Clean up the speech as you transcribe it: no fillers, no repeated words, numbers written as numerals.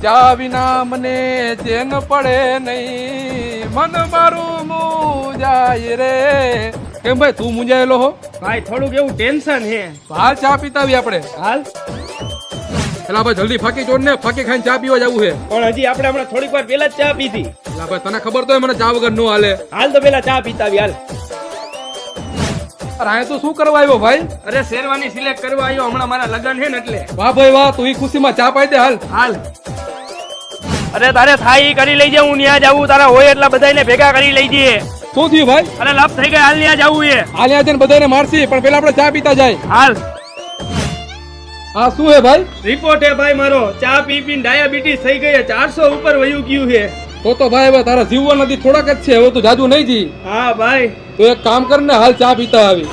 ચા વિના મને ચેન પડે નહીં, મન મારું મુંજાય રે. કેમ ભાઈ તું મુંજાયેલો હો? ભાઈ થોડુંક એવું ટેન્શન હે. હાલ ચા પીતા આવી આપણે. હાલ એલા ભાઈ જલ્દી ફાકી ચોડ ને, ફાકી ખાઈને ચા પીવા જવું છે. પણ હજી આપણે હમણાં થોડીક વાર પેલા જ ચા પીધી. એલા ભાઈ તને ખબર તો હોય મને ચા વગર નો હાલે. હાલ તો પેલા ચા પીતા આવી. હાલ. અરે તું શું કરવા આવ્યો ભાઈ? અરે શેરવાની સિલેક્ટ કરવા આવ્યો, હમણાં મારા લગ્ન છે ને એટલે. વાહ ભાઈ વાહ, તું ઈ ખુશીમાં ચા પાઈ દે. હાલ હાલ. અરે તારે થાય ઈ કરી લઈ જાય, હું ન્યા જાવું. તારા હોય એટલા બધાને ભેગા કરી લઈ જઈએ. શું થયું ભાઈ? અરે લાભ થઈ ગયા, હાલ ન્યા જાવું એ. હાલ યાર જઈને બધાને મારસી, પણ પેલા આપણે ચા પીતા જાય. હાલ. હા શું હે ભાઈ? રિપોર્ટ હે ભાઈ મારો, ચા પી પીને ડાયાબિટીસ થઈ ગઈ, 400 ઉપર વયું ગયું છે. તો ભાઈ હવે તારા જીવવા નથી, થોડાક જ છે, હવે તું જાજુ નહીં જી. હા ભાઈ. તો એક કામ કર ને, હાલ ચા પીતા આવી.